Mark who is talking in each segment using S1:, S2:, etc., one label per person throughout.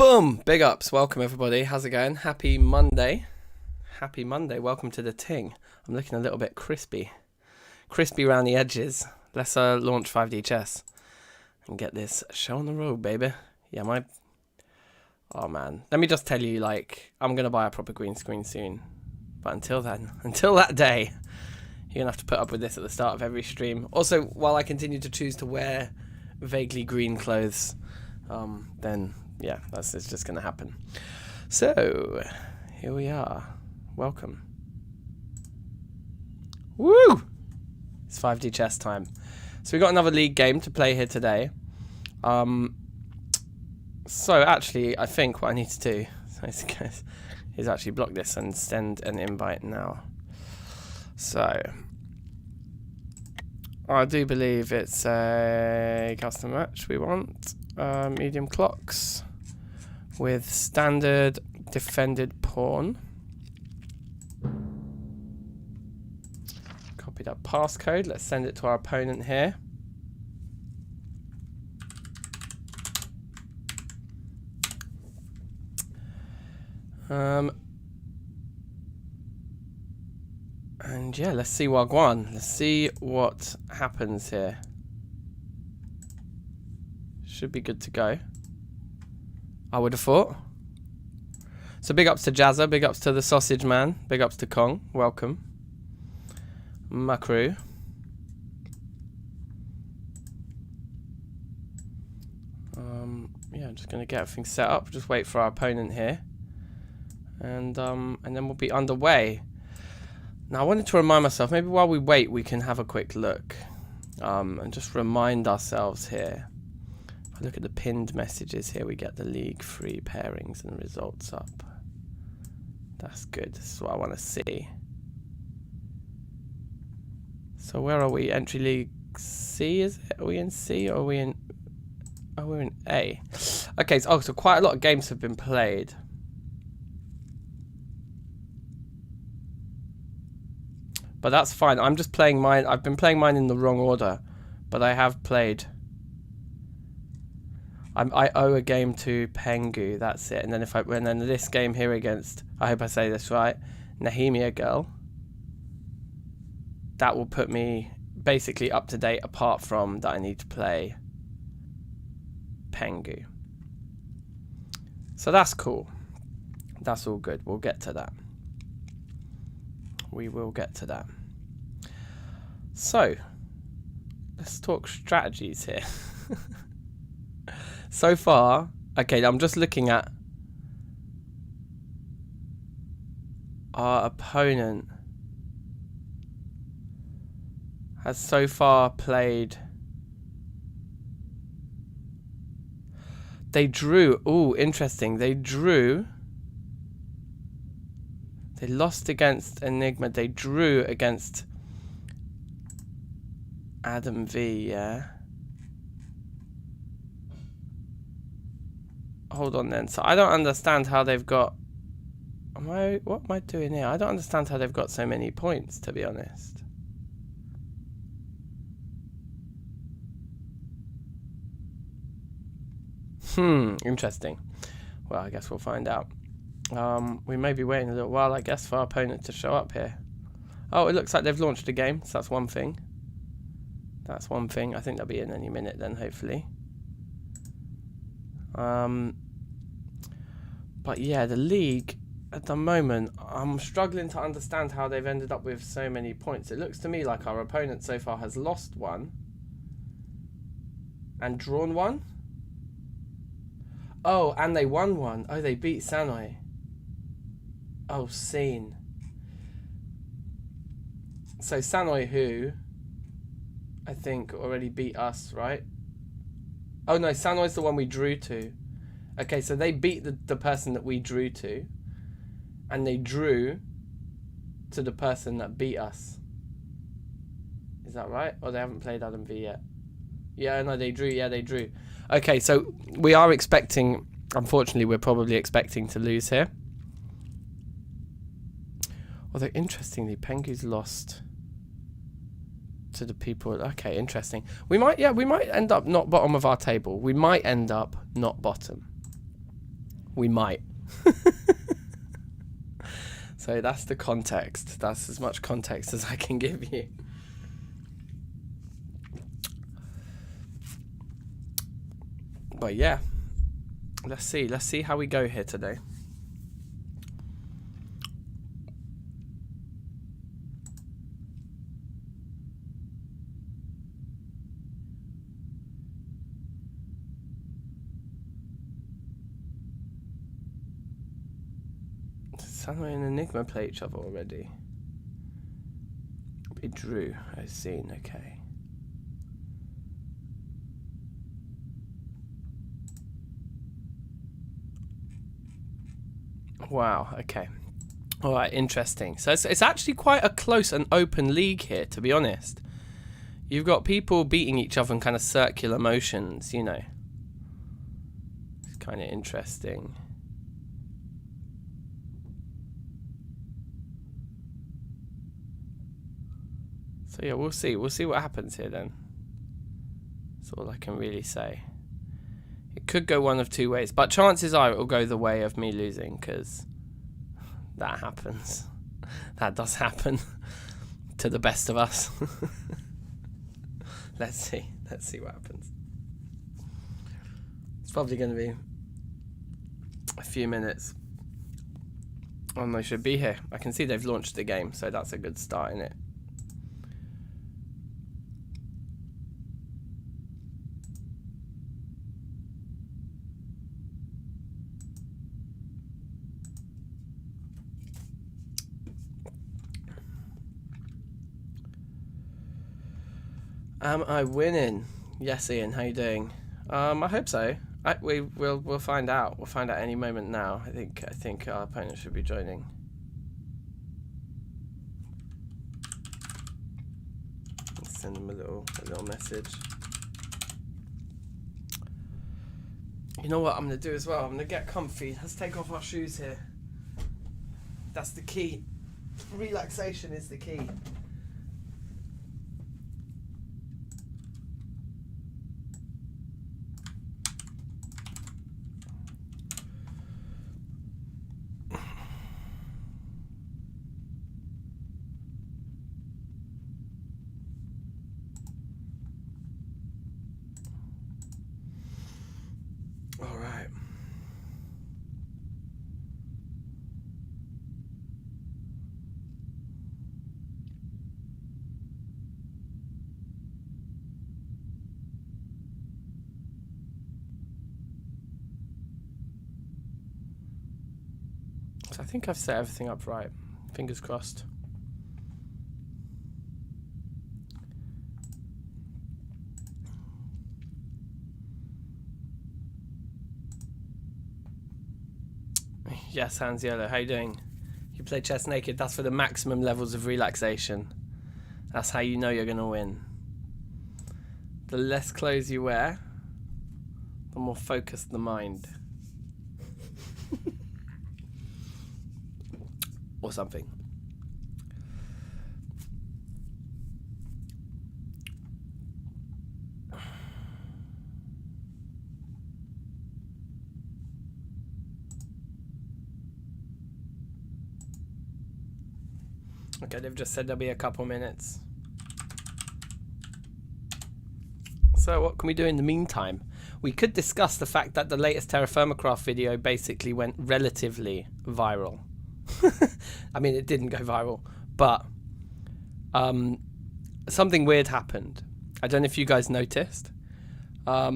S1: Boom! Big ups. Welcome, everybody. How's it going? Happy Monday. Happy Monday. Welcome to the ting. I'm looking a little bit crispy. Crispy around the edges. Let's launch 5D chess and get this show on the road, baby. Yeah, Oh, man. Let me just tell you, I'm going to buy a proper green screen soon. But until then, until that day, you're going to have to put up with this at the start of every stream. Also, while I continue to choose to wear vaguely green clothes, then... yeah, it's just going to happen. So, here we are. Welcome. Woo! It's 5D chess time. So we got another league game to play here today. So actually, I think what I need to do is actually block this and send an invite now. So, I do believe it's a custom match we want. Medium clocks. With standard defended pawn. Copy that passcode. Let's send it to our opponent here. And yeah, let's see Wagwan. Let's see what happens here. Should be good to go, I would have thought. So big ups to Jazza, big ups to the Sausage Man, big ups to Kong, welcome. My crew. Yeah, I'm just going to get everything set up, just wait for our opponent here. And then we'll be underway. Now I wanted to remind myself, maybe while we wait we can have a quick look. And just remind ourselves here. Look at the pinned messages here. We get the league free pairings and results up. That's good. This is what I want to see. So where are we? Entry league C, is it? Are we in C or are we in... oh, we're in A. Okay, so quite a lot of games have been played. But that's fine. I'm just playing mine. I've been playing mine in the wrong order. But I have played... I owe a game to Pengu, that's it. And then then this game here against, I hope I say this right, Nehemiagurl, that will put me basically up to date, apart from that I need to play Pengu. So that's cool. That's all good. We'll get to that. We will get to that. So, let's talk strategies here. So far, okay, I'm just looking at our opponent has so far played. They drew. Ooh, interesting. They drew. They lost against Enigma. They drew against Adam V, yeah. Hold on then. So I don't understand how they've got... what am I doing here? I don't understand how they've got so many points, to be honest. Interesting. Well, I guess we'll find out. We may be waiting a little while, I guess, for our opponent to show up here. Oh, it looks like they've launched a game, so that's one thing. That's one thing. I think they'll be in any minute then, hopefully. But yeah, the league at the moment, I'm struggling to understand how they've ended up with so many points. It looks to me like our opponent so far has lost one and drawn one. Oh, and they won one. Oh, they beat Sanoi. Oh, scene. So Sanoi, who I think already beat us, right? Oh no, Sanoi's the one we drew to. Okay, so they beat the person that we drew to. And they drew to the person that beat us. Is that right? Or they haven't played Adam V yet? Yeah, no, they drew. Yeah, they drew. Okay, so we are expecting... unfortunately, we're probably expecting to lose here. Although, interestingly, Pengu's lost... to the people. Okay, interesting. We might end up not bottom of our table. We might end up not bottom. we might. So that's the context. That's as much context as I can give you. But yeah, let's see how we go here today. Sunway and Enigma play each other already. We drew. I've seen. Okay. Wow. Okay. All right. Interesting. So it's actually quite a close and open league here, to be honest. You've got people beating each other in kind of circular motions. You know. It's kind of interesting. So yeah, we'll see what happens here then. That's all I can really say. It could go one of two ways, but chances are it will go the way of me losing, because that happens. That does happen to the best of us. Let's see what happens. It's probably going to be a few minutes. And they should be here. I can see they've launched the game, so that's a good start in it. Am I winning? Yes, Ian. How you doing? I hope so. We'll find out. We'll find out any moment now. I think our opponent should be joining. Let's send him a little message. You know what I'm gonna do as well? I'm gonna get comfy. Let's take off our shoes here. That's the key. Relaxation is the key. I think I've set everything up right. Fingers crossed. Yes, Hans Yellow, how you doing? You play chess naked, that's for the maximum levels of relaxation. That's how you know you're going to win. The less clothes you wear, the more focused the mind. Or something. Okay, they've just said there'll be a couple minutes. So what can we do in the meantime? We could discuss the fact that the latest Terra Firmacraft video basically went relatively viral. I mean, it didn't go viral, but something weird happened. I don't know if you guys noticed, but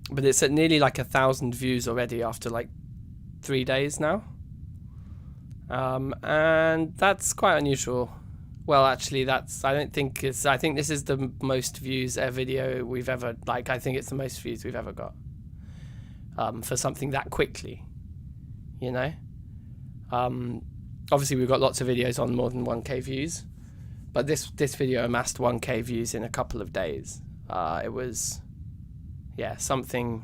S1: it's at nearly like 1,000 views already after like 3 days now, and that's quite unusual. Well, actually, I think this is the most views a video we've ever, like, I think it's the most views we've ever got for something that quickly, you know. Obviously we've got lots of videos on more than 1k views, but this video amassed 1k views in a couple of days. It was, yeah, something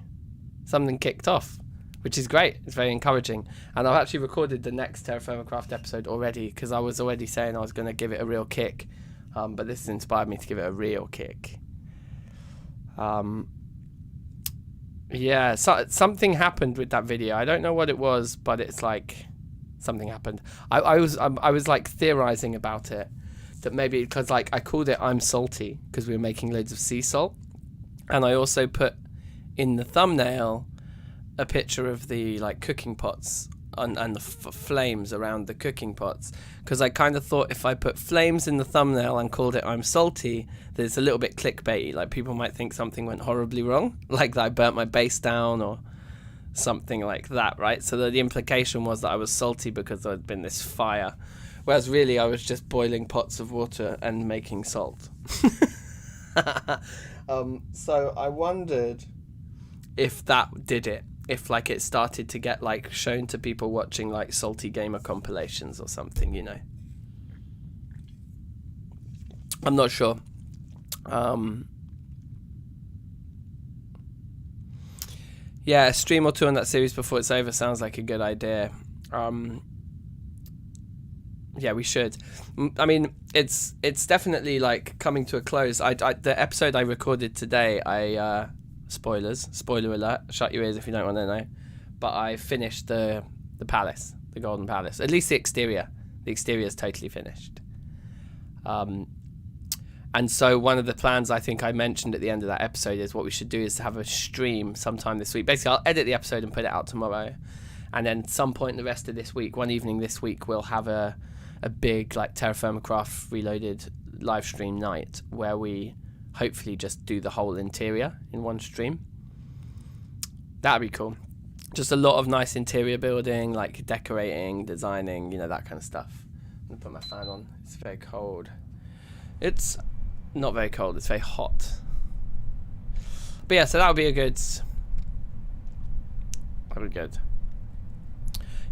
S1: kicked off, which is great. It's very encouraging, and I've actually recorded the next Terra Firmacraft episode already, because I was already saying I was going to give it a real kick, but this has inspired me to give it a real kick. Yeah, something happened with that video. I don't know what it was, but it's like something happened. I was like theorizing about it, that maybe because like I called it "I'm salty" because we were making loads of sea salt, and I also put in the thumbnail a picture of the like cooking pots and the flames around the cooking pots, because I kind of thought if I put flames in the thumbnail and called it "I'm salty," that it's a little bit clickbaity. Like people might think something went horribly wrong, like that I burnt my base down or something like that, right? So the implication was that I was salty because there had been this fire, whereas really I was just boiling pots of water and making salt. So I wondered if that did it, if like it started to get like shown to people watching like Salty Gamer compilations or something, you know. I'm not sure. Yeah, a stream or two on that series before it's over sounds like a good idea. Yeah, we should. I mean, it's definitely like coming to a close. The episode I recorded today, spoiler alert, shut your ears if you don't want to know, but I finished the palace, the Golden Palace, at least the exterior is totally finished. And so one of the plans I think I mentioned at the end of that episode is what we should do is to have a stream sometime this week. Basically, I'll edit the episode and put it out tomorrow, and then some point in the rest of this week, one evening this week, we'll have a big like Terra Firma Craft Reloaded live stream night where we hopefully just do the whole interior in one stream. That'd be cool. Just a lot of nice interior building, like decorating, designing, you know, that kind of stuff. I'm gonna put my fan on. It's very cold. It's not very cold, it's very hot. But yeah, so that would be good.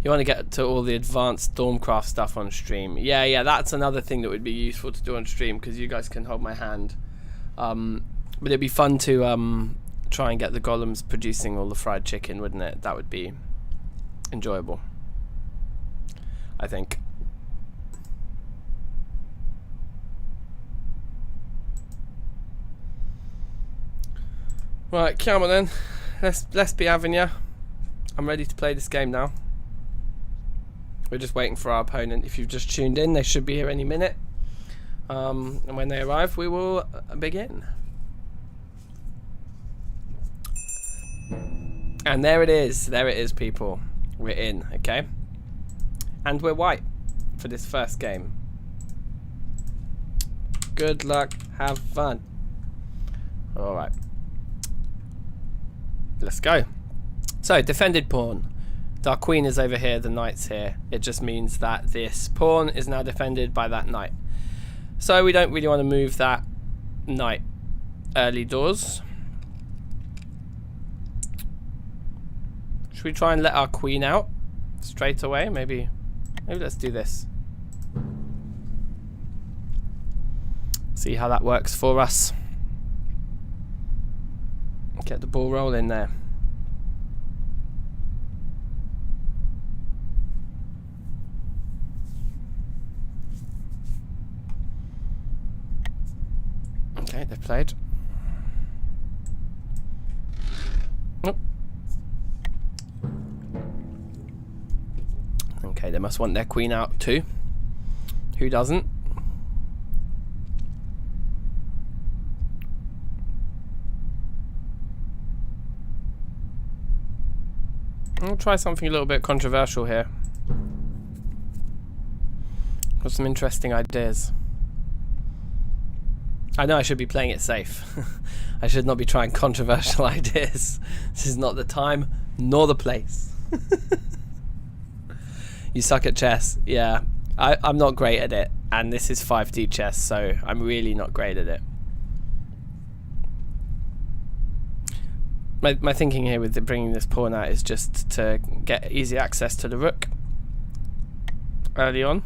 S1: You want to get to all the advanced Stormcraft stuff on stream. Yeah, that's another thing that would be useful to do on stream, because you guys can hold my hand. But it'd be fun to try and get the golems producing all the fried chicken, wouldn't it? That would be enjoyable, I think. Right, come on then. Let's be having ya. I'm ready to play this game now. We're just waiting for our opponent. If you've just tuned in, they should be here any minute. And when they arrive, we will begin. And there it is, people. We're in, okay? And we're white for this first game. Good luck, have fun. Alright. Let's go. So, defended pawn. Our queen is over here, the knight's here. It just means that this pawn is now defended by that knight. So we don't really want to move that knight early doors. Should we try and let our queen out straight away? Maybe let's do this. See how that works for us. Get the ball rolling there. Okay, they've played. Oh. Okay, they must want their queen out too. Who doesn't? I'll try something a little bit controversial here. Got some interesting ideas. I know I should be playing it safe. I should not be trying controversial ideas. This is not the time nor the place. You suck at chess. Yeah, I'm not great at it, and this is 5D chess, so I'm really not great at it. My thinking here with bringing this pawn out is just to get easy access to the rook early on.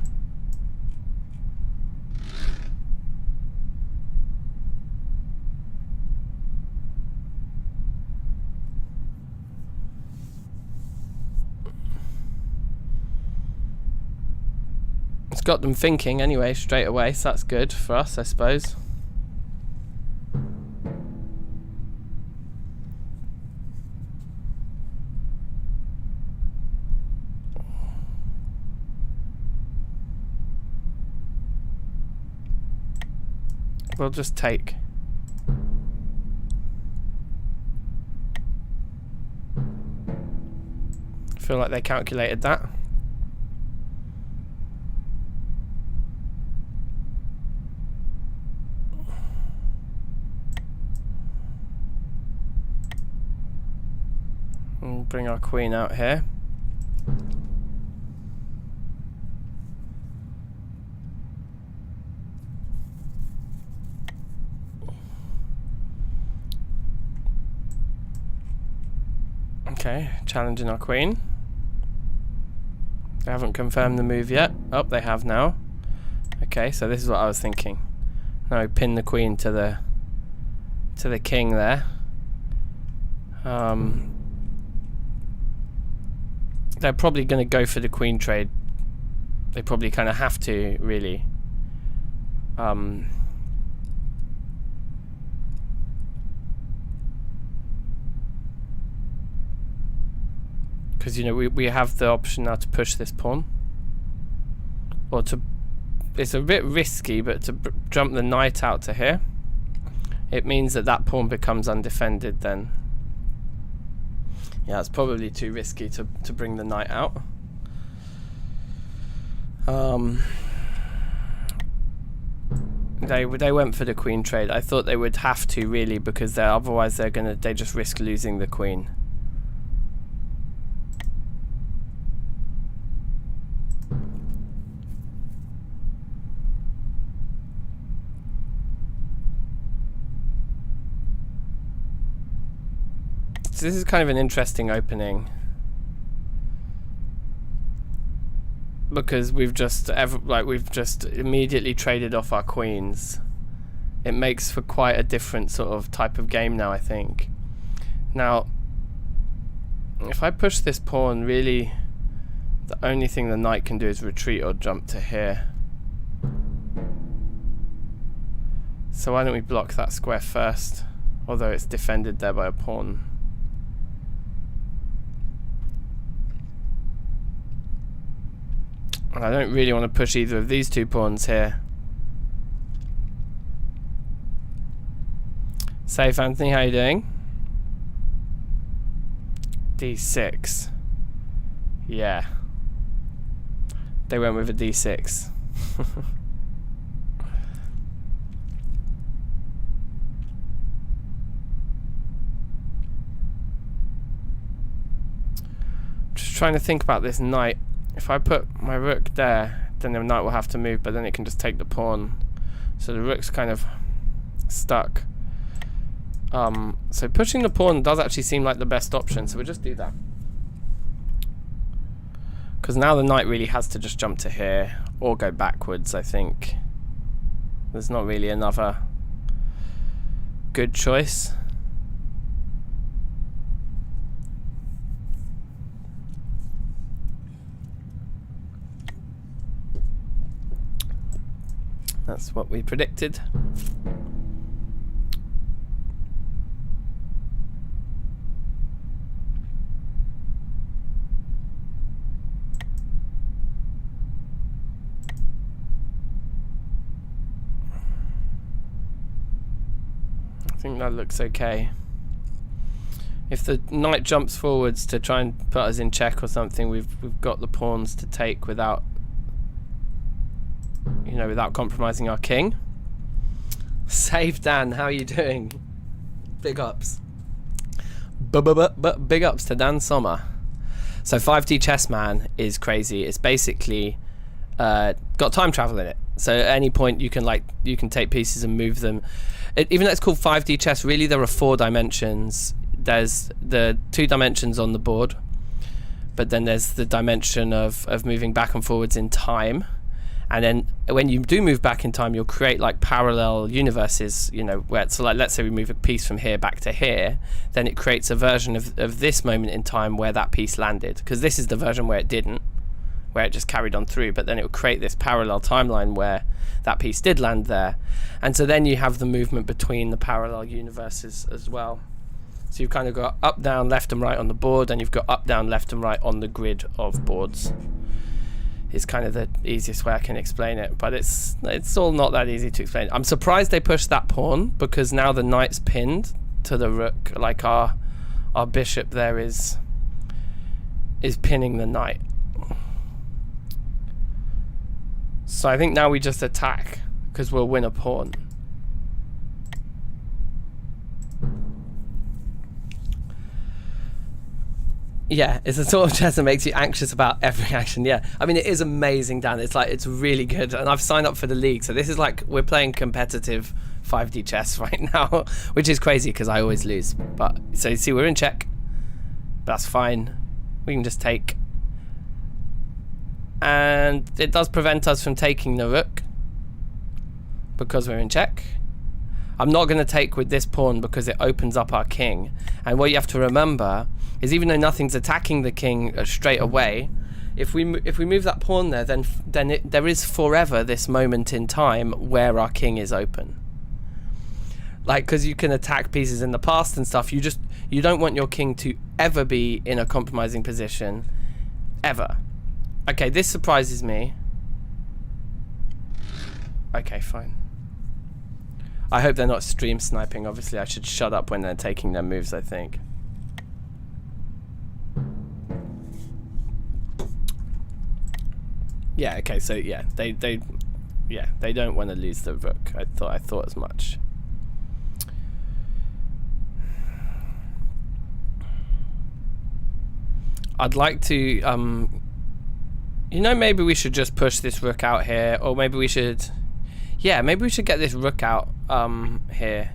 S1: It's got them thinking anyway straight away, so that's good for us, I suppose. We'll just take. Feel like they calculated that. We'll bring our queen out here. Okay, challenging our queen. They haven't confirmed the move yet. Oh, they have now. Okay, so this is what I was thinking. Now we pin the queen to the king there. They're probably going to go for the queen trade. They probably kind of have to, really. Because, you know, we have the option now to push this pawn. Or to... It's a bit risky, but to jump the knight out to here, it means that that pawn becomes undefended then. Yeah, it's probably too risky to bring the knight out. They went for the queen trade. I thought they would have to, really, because otherwise they just risk losing the queen. So this is kind of an interesting opening, because we've just immediately traded off our queens. It makes for quite a different sort of type of game now, I think. Now, if I push this pawn, really, the only thing the knight can do is retreat or jump to here. So why don't we block that square first, although it's defended there by a pawn. And I don't really want to push either of these two pawns here. Safe, Anthony, how you doing? D6. Yeah. They went with a D6. Just trying to think about this knight. If I put my rook there, then the knight will have to move, but then it can just take the pawn. So the rook's kind of stuck. So pushing the pawn does actually seem like the best option, so we'll just do that. Because now the knight really has to just jump to here, or go backwards, I think. There's not really another good choice. That's what we predicted. I think that looks okay. If the knight jumps forwards to try and put us in check or something, we've got the pawns to take without, you know, without compromising our king. Save Dan, how are you doing? Big ups. Big ups to Dan Sommer. So 5D Chess Man is crazy. It's basically got time travel in it. So at any point you can take pieces and move them. Even though it's called 5D chess, really there are 4 dimensions. There's the 2 dimensions on the board, but then there's the dimension of moving back and forwards in time. And then when you do move back in time, you'll create like parallel universes, you know, where it's like, let's say we move a piece from here back to here, then it creates a version of this moment in time where that piece landed. Because this is the version where it didn't, where it just carried on through, but then it will create this parallel timeline where that piece did land there. And so then you have the movement between the parallel universes as well. So you've kind of got up, down, left and right on the board, and you've got up, down, left and right on the grid of boards. is kind of the easiest way I can explain it, but it's all not that easy to explain. I'm surprised they pushed that pawn, because now the knight's pinned to the rook. Like our bishop there is pinning the knight. So I think now we just attack, because we'll win a pawn. Yeah, it's a sort of chess that makes you anxious about every action. Yeah, I mean, it is amazing, Dan. It's like, it's really good, and I've signed up for the league, so this is like, we're playing competitive 5D chess right now, which is crazy because I always lose. But so you see, we're in check. That's fine. We can just take, and it does prevent us from taking the rook because we're in check. I'm not going to take with this pawn because it opens up our king. And what you have to remember is, even though nothing's attacking the king straight away, if we move that pawn there, then there is forever this moment in time where our king is open. Like, because you can attack pieces in the past and stuff, you don't want your king to ever be in a compromising position, ever. Okay, this surprises me. Okay, fine. I hope they're not stream sniping. Obviously, I should shut up when they're taking their moves, I think. Yeah, okay, so yeah, they don't want to lose the rook. I thought as much. I'd like to you know, maybe we should just push this rook out here, or maybe we should, yeah, maybe we should get this rook out here.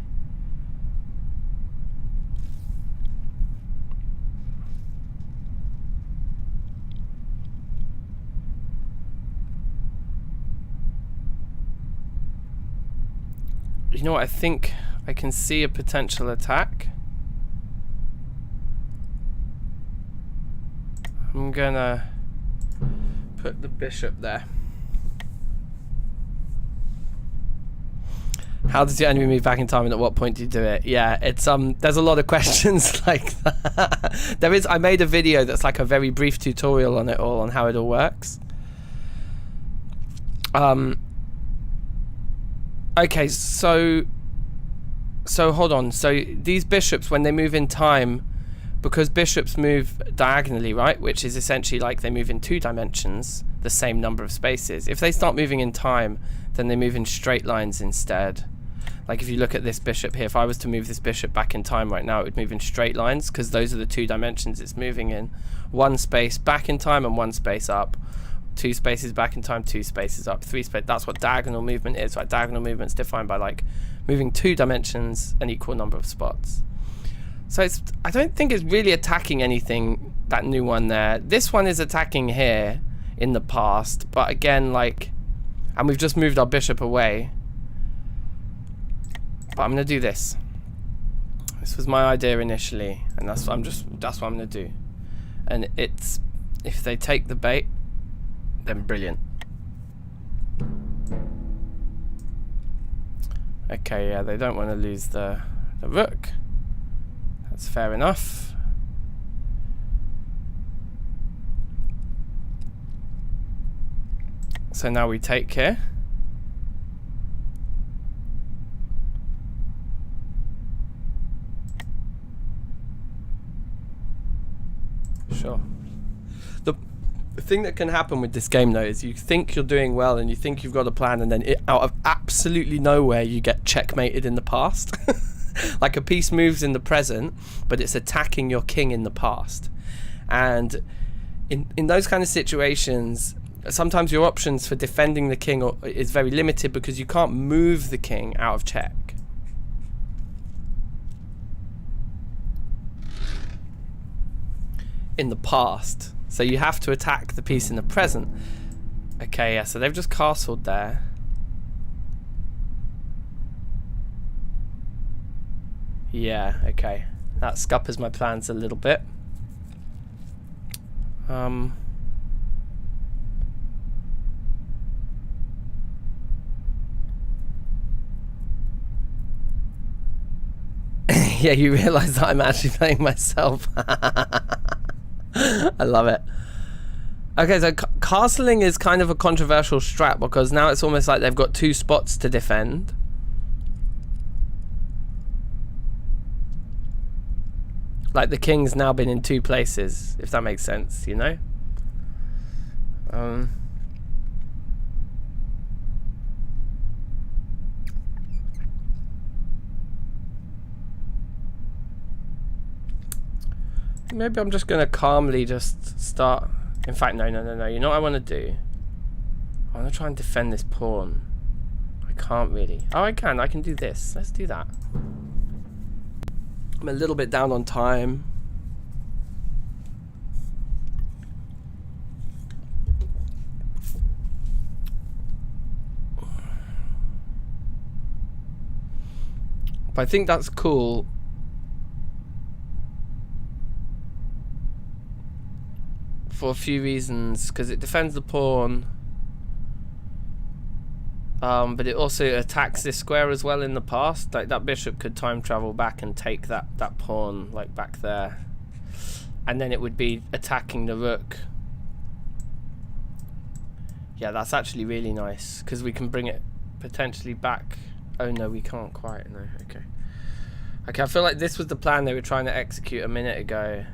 S1: You know what, I think I can see a potential attack. I'm gonna put the bishop there. How does your enemy move back in time, and at what point do you do it? Yeah, it's there's a lot of questions like that. There is, I made a video that's like a very brief tutorial on it all, on how it all works. Okay, so hold on. So these bishops, when they move in time, because bishops move diagonally, right, which is essentially like they move in 2 dimensions, the same number of spaces. If they start moving in time, then they move in straight lines instead. Like if you look at this bishop here, if I was to move this bishop back in time right now, it would move in straight lines, because those are the 2 dimensions it's moving in. 1 space back in time and 1 space up. 2 spaces back in time, 2 spaces up, 3 spaces. That's what diagonal movement is, right? Diagonal movement is defined by like moving 2 dimensions, an equal number of spots. So it's, I don't think it's really attacking anything, that new one there. This one is attacking here in the past, but again, like, and we've just moved our bishop away. But I'm gonna do this. This was my idea initially, and that's what I'm gonna do. And it's, if they take the bait, then brilliant. Okay, yeah, they don't want to lose the rook. That's fair enough. So now we take here. Sure. The thing that can happen with this game though is you think you're doing well and you think you've got a plan, and then out of absolutely nowhere you get checkmated in the past. Like a piece moves in the present, but it's attacking your king in the past. And in those kind of situations, sometimes your options for defending the king is very limited, because you can't move the king out of check. In the past. So you have to attack the piece in the present. Okay, yeah, so they've just castled there. Yeah, okay. That scuppers my plans a little bit. Yeah, you realise that I'm actually playing myself. I love it. Okay, so castling is kind of a controversial strat because now it's almost like they've got 2 spots to defend. Like the king's now been in 2 places, if that makes sense, you know? Maybe I'm just going to calmly just start. In fact, no. You know what I want to do? I want to try and defend this pawn. I can't really. Oh, I can. I can do this. Let's do that. I'm a little bit down on time. But I think that's cool. For a few reasons, because it defends the pawn, but it also attacks this square as well in the past. Like that bishop could time travel back and take that pawn like back there, and then it would be attacking the rook. Yeah, that's actually really nice because we can bring it potentially back. Oh no, we can't quite. No, okay. Okay, I feel like this was the plan they were trying to execute a minute ago.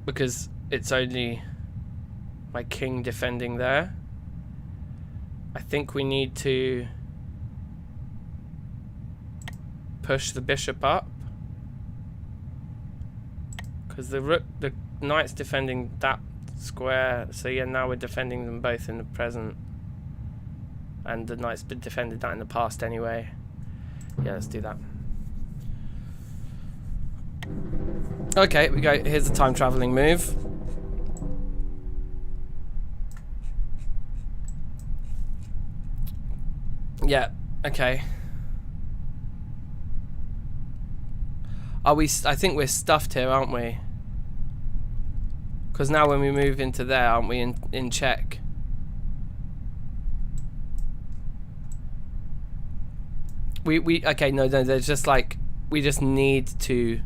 S1: Because it's only my king defending there. I think we need to push the bishop up. Because the knight's defending that square. So yeah, now we're defending them both in the present. And the knight's been defended that in the past anyway. Yeah, let's do that. Okay, we go. Here's the time traveling move. Yeah, okay. Are we? I think we're stuffed here, aren't we? Because now when we move into there, aren't we in check? Okay, no, there's just like, we just need to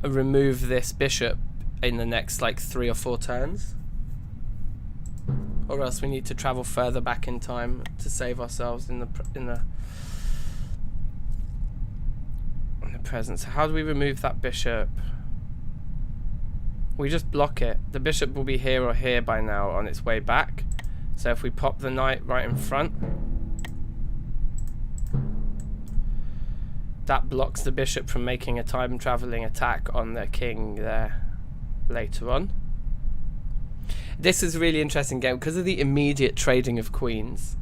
S1: remove this bishop in the next like 3 or 4 turns, or else we need to travel further back in time to save ourselves in the present. So how do we remove that bishop? We just block it. The bishop will be here or here by now on its way back. So if we pop the knight right in front, that blocks the bishop from making a time traveling attack on the king there later on. This is a really interesting game because of the immediate trading of queens.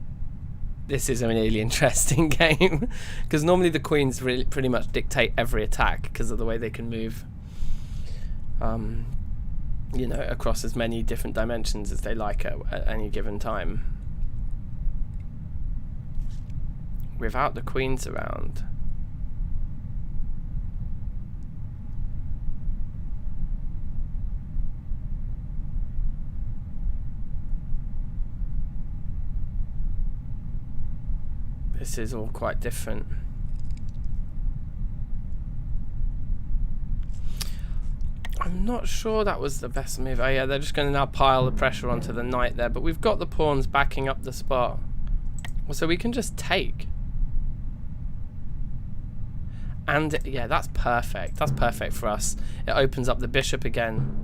S1: This is a really interesting game because normally the queens really pretty much dictate every attack because of the way they can move, you know, across as many different dimensions as they like at any given time. Without the queens around, this is all quite different. I'm not sure that was the best move. Oh yeah, they're just going to now pile the pressure onto the knight there, but we've got the pawns backing up the spot. So we can just take. And yeah, that's perfect. That's perfect for us. It opens up the bishop again.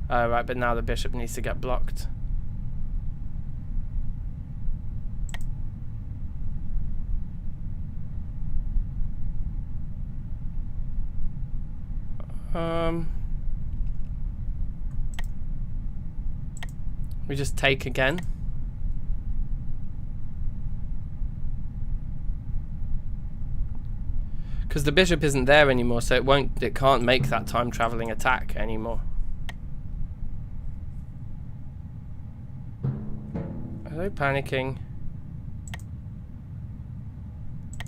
S1: Oh, right, but now the bishop needs to get blocked. We just take again. Because the bishop isn't there anymore, so it can't make that time traveling attack anymore. Hello, panicking.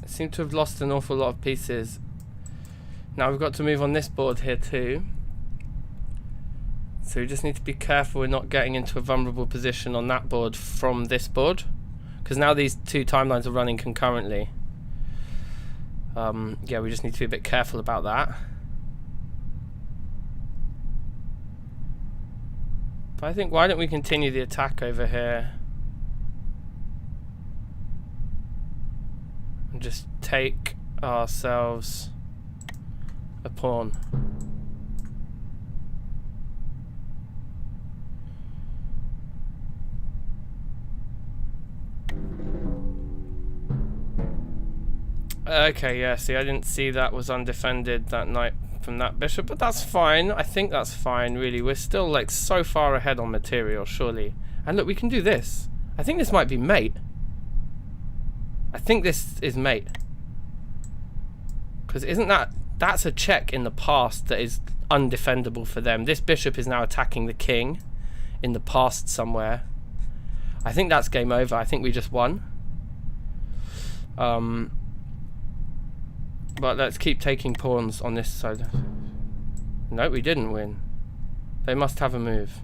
S1: I seem to have lost an awful lot of pieces. Now we've got to move on this board here too. So we just need to be careful we're not getting into a vulnerable position on that board from this board. Because now these 2 timelines are running concurrently. Yeah, we just need to be a bit careful about that. But I think, why don't we continue the attack over here and just take ourselves a pawn. Okay, yeah, see, I didn't see that was undefended that night from that bishop, but that's fine. I think that's fine, really. We're still, like, so far ahead on material, surely. And look, we can do this. I think this might be mate. I think this is mate. Because isn't that's a check in the past that is undefendable for them. This bishop is now attacking the king in the past somewhere. I think that's game over. I think we just won. But let's keep taking pawns on this side. No, we didn't win. They must have a move.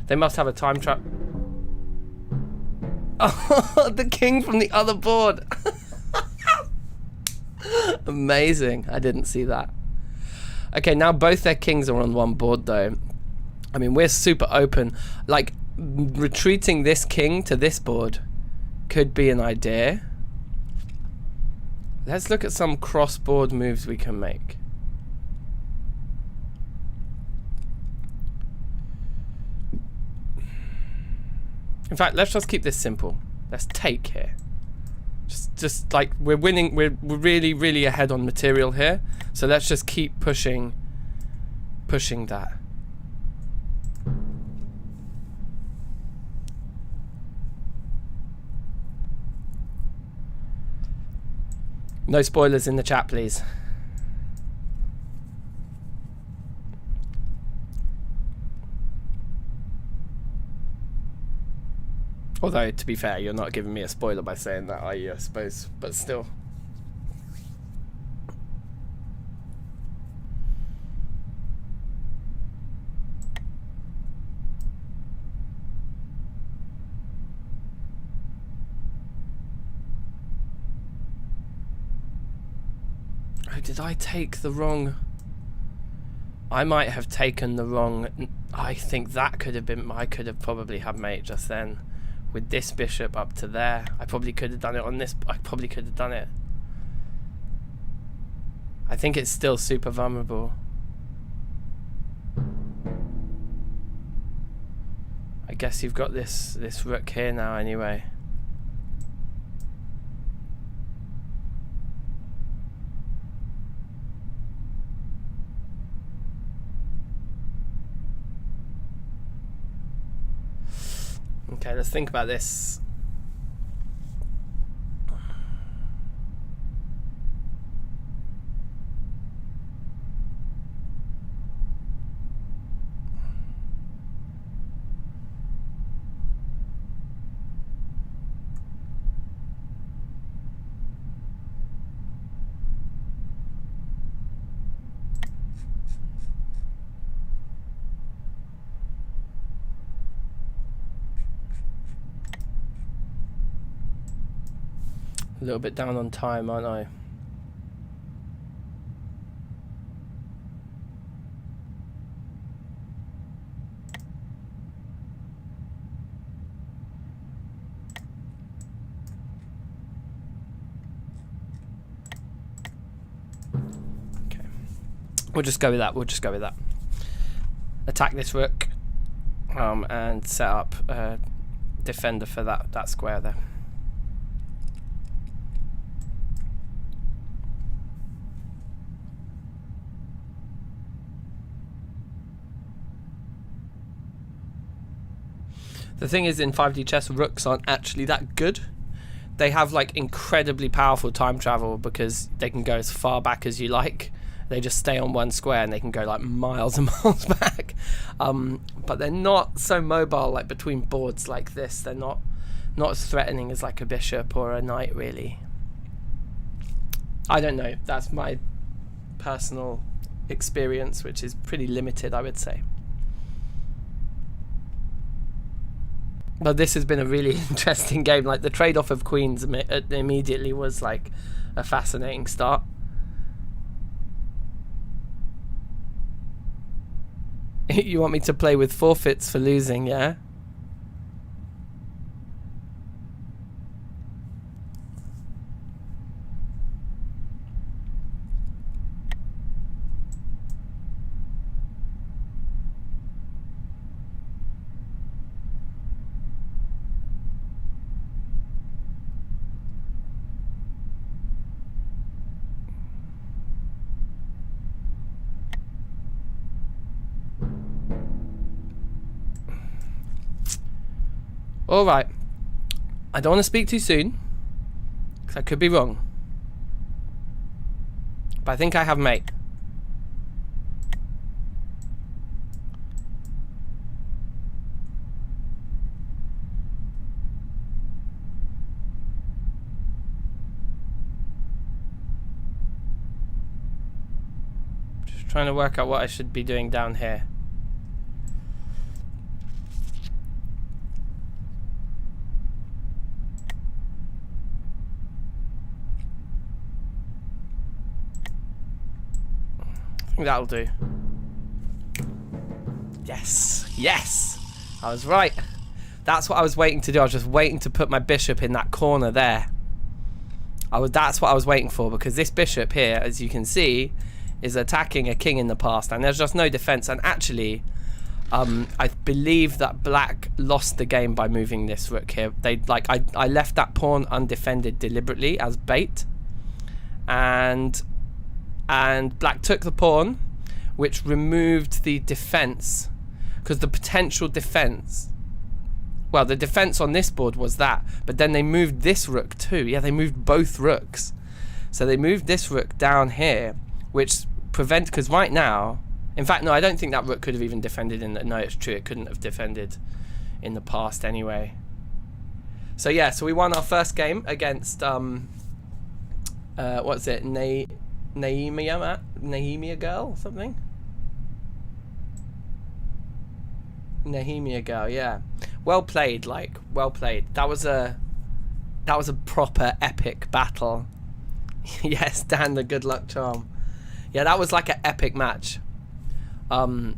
S1: They must have a time trap. Oh, the king from the other board. Amazing. I didn't see that. Okay, now both their kings are on one board though. I mean, we're super open. Like, retreating this king to this board could be an idea. Let's look at some cross-board moves we can make. In fact, let's just keep this simple. Let's take here. Just like, we're winning, we're really, really ahead on material here. So let's just keep pushing that. No spoilers in the chat, please. Although, to be fair, you're not giving me a spoiler by saying that, are you, I suppose? But still. Oh, did I take the wrong... I might have taken the wrong... I think that could have been... I could have probably had mate just then. With this bishop up to there. I probably could have done it on this. I probably could have done it. I think it's still super vulnerable. I guess you've got this rook here now anyway. Okay, let's think about this. A little bit down on time, aren't I? Okay. We'll just go with that. We'll just go with that. Attack this rook, and set up a defender for that square there. The thing is, in 5D chess, rooks aren't actually that good. They have like incredibly powerful time travel because they can go as far back as you like. They just stay on one square and they can go like miles and miles back. But they're not so mobile like between boards like this. They're not as threatening as like a bishop or a knight, really. I don't know. That's my personal experience, which is pretty limited, I would say. But this has been a really interesting game. Like, the trade-off of queens immediately was like, a fascinating start. You want me to play with forfeits for losing, yeah? Alright, I don't want to speak too soon, because I could be wrong. But I think I have mate. Just trying to work out what I should be doing down here. I think that'll do. Yes, yes, I was right. That's what I was waiting to do. I was just waiting to put my bishop in that corner there. That's what I was waiting for, because this bishop here, as you can see, is attacking a king in the past, and there's just no defense. And actually, I believe that black lost the game by moving this rook here. I left that pawn undefended deliberately as bait, and black took the pawn, which removed the defense, because the potential defense, well, the defense on this board was that, but then they moved this rook too. Yeah, they moved both rooks. So they moved this rook down here, which because right now, in fact, no, I don't think that rook could have even defended no, it's true, it couldn't have defended in the past anyway. So yeah, so we won our first game against what's it, Nehemiagurl something? Nehemiagurl, yeah. Well played, well played. That was a proper epic battle. Yes, Dan, the good luck charm. Yeah, that was like an epic match. But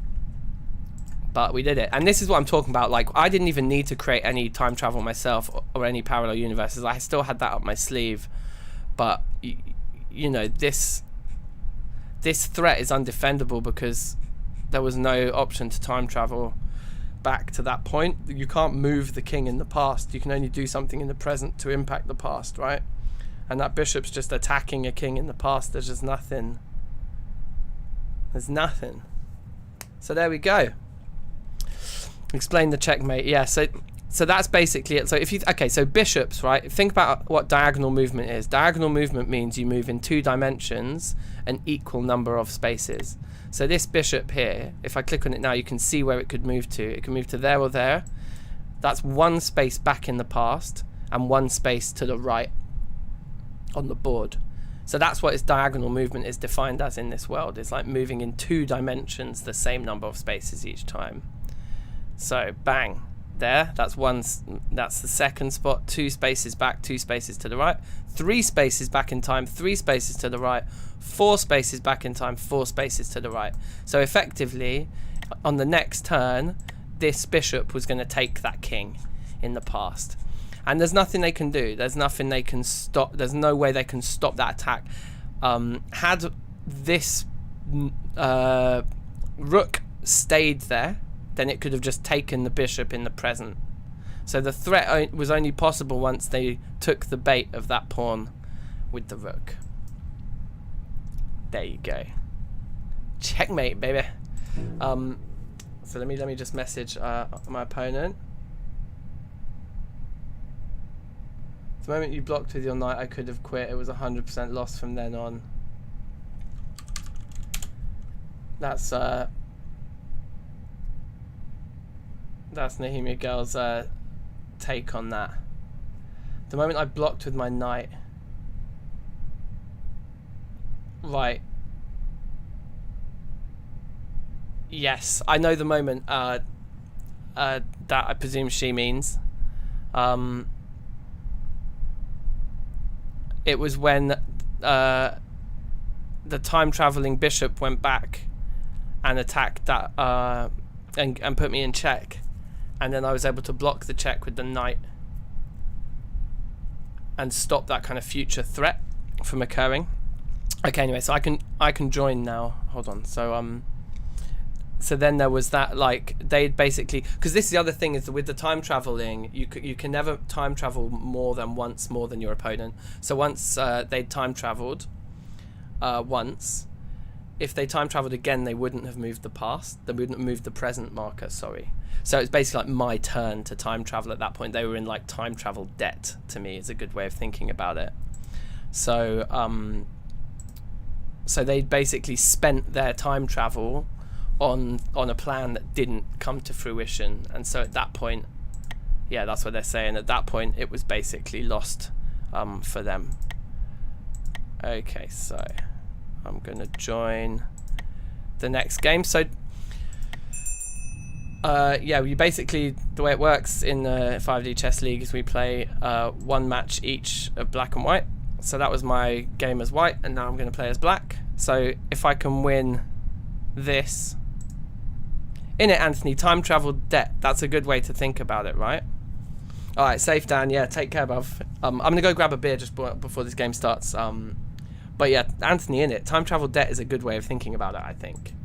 S1: we did it. And this is what I'm talking about. Like, I didn't even need to create any time travel myself or any parallel universes. I still had that up my sleeve. But you know, this threat is undefendable because there was no option to time travel back to that point. You can't move the king in the past. You can only do something in the present to impact the past, right? And that bishop's just attacking a king in the past. There's just nothing. There's nothing. So there we go. Explain the checkmate. Yeah, so that's basically it. So if you so bishops, right? Think about what diagonal movement is. Diagonal movement means you move in 2 dimensions an equal number of spaces. So this bishop here, if I click on it now, you can see where it could move to. It can move to there or there. That's 1 space back in the past and 1 space to the right on the board. So that's what its diagonal movement is defined as in this world. It's like moving in 2 dimensions the same number of spaces each time. So bang, there, that's the second spot. 2 spaces back, 2 spaces to the right, 3 spaces back in time, 3 spaces to the right, 4 spaces back in time, 4 spaces to the right. So effectively, on the next turn, this bishop was going to take that king in the past. And there's nothing they can do. There's nothing they can stop. There's no way they can stop that attack. Had this rook stayed there, then it could have just taken the bishop in the present. So the threat was only possible once they took the bait of that pawn with the rook. There you go. Checkmate, baby. So let me just message my opponent. The moment you blocked with your knight, I could have quit. It was 100% lost from then on. That's Nehemiagurl's take on that. The moment I blocked with my knight. Right. Yes, I know the moment that I presume she means. It was when the time traveling bishop went back and attacked that and put me in check, and then I was able to block the check with the knight and stop that kind of future threat from occurring. Okay, anyway, so I can join now. Hold on. So then there was that, like, they basically, because this is the other thing, is that with the time traveling, you can never time travel more than once more than your opponent. So once they'd time traveled once, if they time traveled again, they wouldn't have moved the past. They wouldn't have moved the present marker. Sorry. So it's basically like my turn to time travel at that point. They were in like time travel debt to me. Is a good way of thinking about it. So so they basically spent their time travel on a plan that didn't come to fruition, and so at that point, yeah, that's what they're saying. At that point, it was basically lost for them. Okay, so I'm gonna join the next game. So yeah, we basically, the way it works in the 5D chess league is we play one match each of black and white. So that was my game as white, and now I'm going to play as black. So if I can win this, in it, Anthony, time travel debt. That's a good way to think about it, right? All right, safe, Dan. Yeah, take care, bruv. I'm going to go grab a beer just before this game starts. But yeah, Anthony, in it, time travel debt is a good way of thinking about it, I think.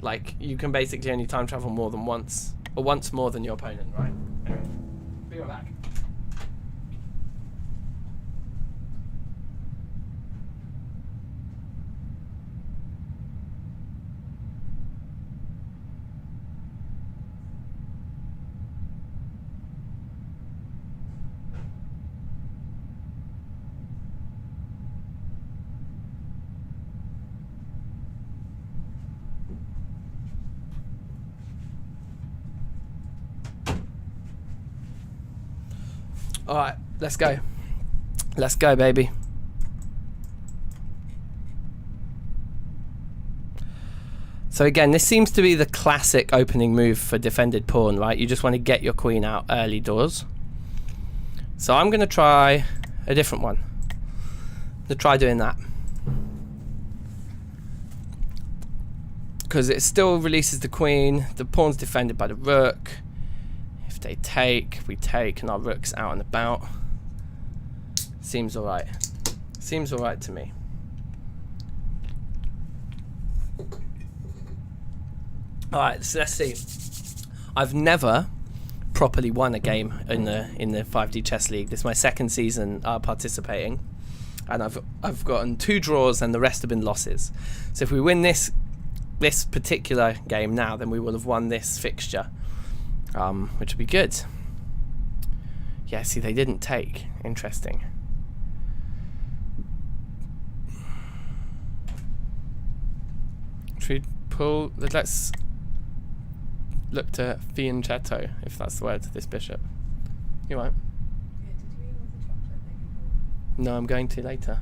S1: Like, you can basically only time travel more than once, or once more than your opponent, right? Anyway, be right back. Alright, let's go. Let's go, baby. So again, this seems to be the classic opening move for defended pawn, right? You just want to get your queen out early doors. So I'm going to try a different one. To try doing that. Because it still releases the queen. The pawn's defended by the rook. If they take, we take, and our rook's out and about. Seems alright. Seems alright to me. Alright, so let's see. I've never properly won a game in the 5D chess league. This is my second season participating, and I've gotten 2 draws and the rest have been losses. So if we win this particular game now, then we will have won this fixture. Which would be good. Yeah, see, they didn't take. Interesting. Should we pull? Let's look to fianchetto, if that's the word, to this bishop. You won't?
S2: Yeah, did you eat all the chocolate that you bought?
S1: No, I'm going to later.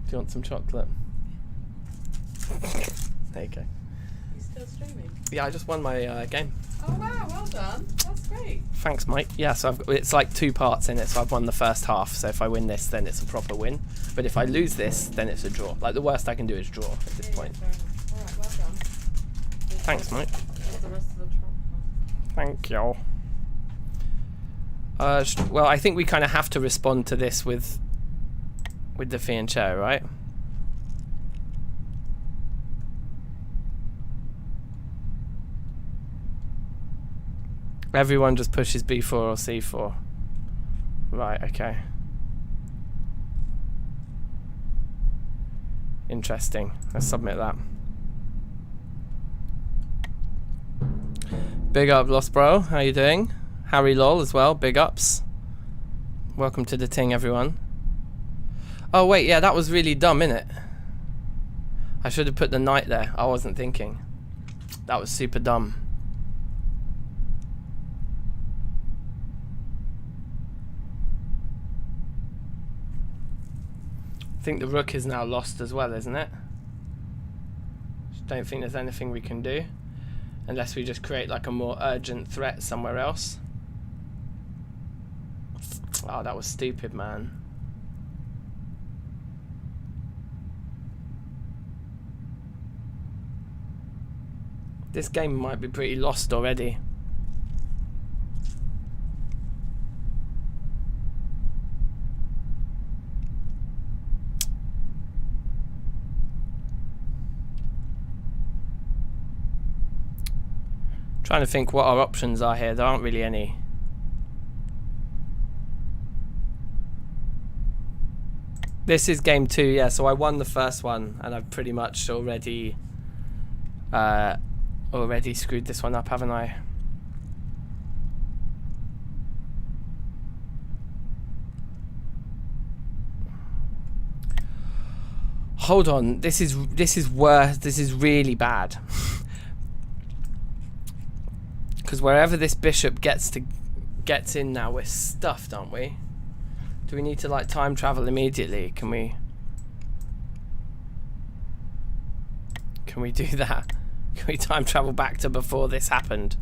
S1: Do you want some chocolate? There you go.
S2: You still streaming?
S1: Yeah, I just won my game.
S2: Oh wow, well done. That's great.
S1: Thanks, Mike. Yeah, so it's like 2 parts in it, so I've won the first half. So if I win this, then it's a proper win. But if I lose this, then it's a draw. Like, the worst I can do is draw at this point.
S2: Fair enough. Alright, well done.
S1: Thanks, Mike.
S2: Here's the rest of the chocolate.
S1: Thank you. Well, I think we kind of have to respond to this with the fianchetto, right? Everyone just pushes b4 or c4. Right, okay. Interesting. Let's submit that. Big up, Lost Bro. How you doing? Harry Lol as well. Big ups. Welcome to the ting, everyone. Oh, wait. Yeah, that was really dumb, innit? I should have put the knight there. I wasn't thinking. That was super dumb. I think the rook is now lost as well, isn't it? Just don't think there's anything we can do unless we just create like a more urgent threat somewhere else. Oh, that was stupid, man. This game might be pretty lost already. Trying to think what our options are here. There aren't really any. This is game 2, yeah, so I won the first one and I've pretty much already screwed this one up, haven't I? Hold on, this is worse. This is really bad. Because wherever this bishop gets in now, we're stuffed, aren't we? Do we need to like time travel immediately? Can we do that? Can we time travel back to before this happened?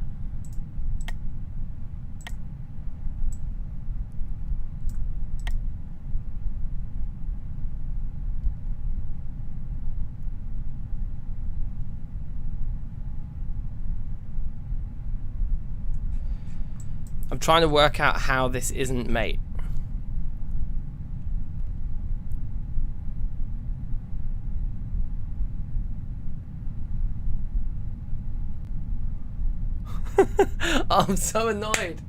S1: I'm trying to work out how this isn't mate. I'm so annoyed.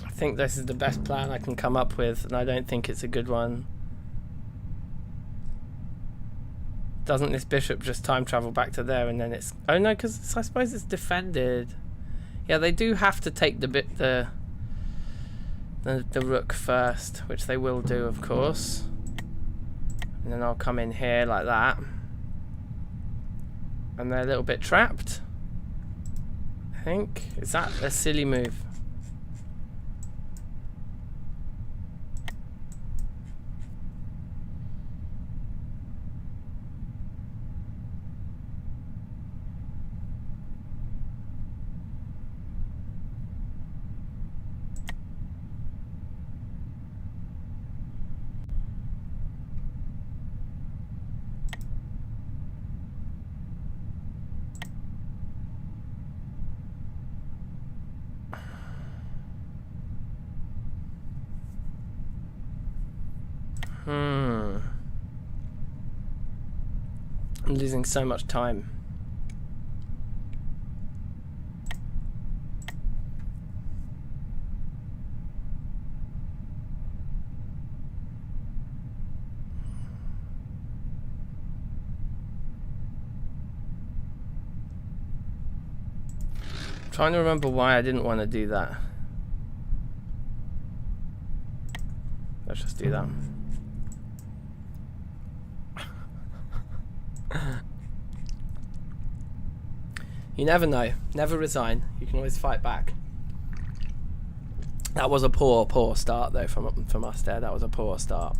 S1: I think this is the best plan I can come up with, and I don't think it's a good one. Doesn't this bishop just time travel back to there and then it's... Oh no, because I suppose it's defended. Yeah, they do have to take the rook first, which they will do, of course. And then I'll come in here like that. And they're a little bit trapped, I think. Is that a silly move? I'm losing so much time. I'm trying to remember why I didn't want to do that. Let's just do that. You never know. Never resign. You can always fight back. That was a poor start though from us there. That was a poor start.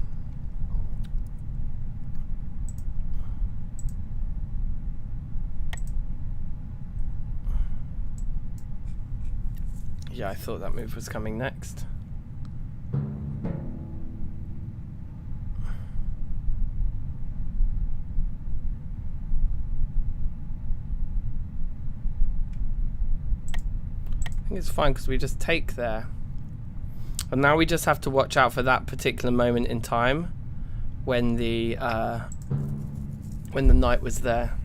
S1: Yeah, I thought that move was coming next. I think it's fine because we just take there. And now we just have to watch out for that particular moment in time when the knight was there.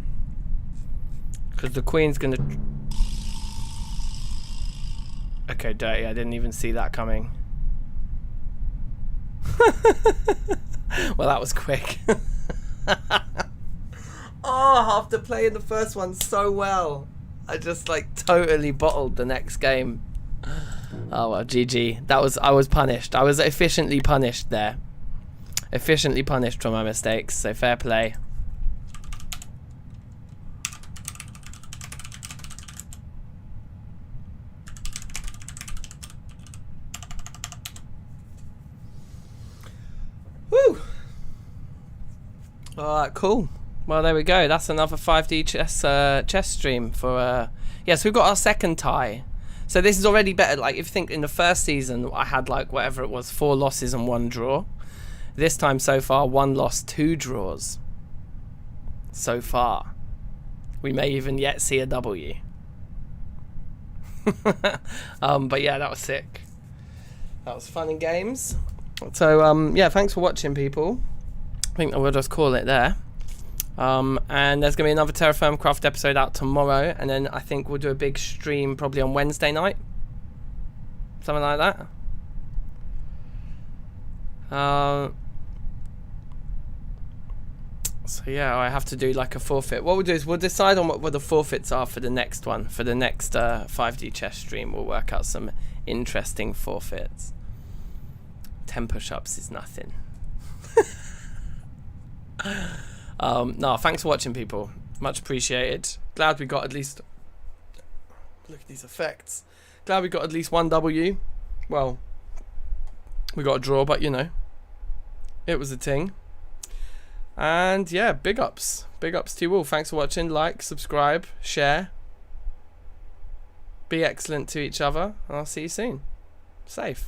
S1: Because the queen's gonna... Okay, dirty, I didn't even see that coming. Well, that was quick. Oh, after playing the first one so well, I just like totally bottled the next game. Oh well, GG. I was punished. I was efficiently punished there. Efficiently punished for my mistakes, so fair play. All right, cool. Well, there we go. That's another 5D chess stream for. Yes, we've got our second tie. So this is already better. Like, if you think in the first season, I had like whatever it was, 4 losses and 1 draw. This time so far, 1 loss, 2 draws. So far, we may even yet see a W. But yeah, that was sick. That was fun and games. So yeah, thanks for watching, people. I think we'll just call it there. And there's gonna be another Terra Firma Craft episode out tomorrow, and then I think we'll do a big stream probably on Wednesday night, something like that. So yeah, I have to do like a forfeit. What we'll do is we'll decide on what the forfeits are for the next one. For the next 5D chess stream, we'll work out some interesting forfeits. 10 push-ups is nothing. No, thanks for watching, people. Much appreciated. Glad we got at least... Look at these effects. Glad we got at least 1 W. Well, we got a draw, but you know, it was a ting. And yeah, big ups. Big ups to you all. Thanks for watching. Like, subscribe, share. Be excellent to each other, and I'll see you soon. Safe.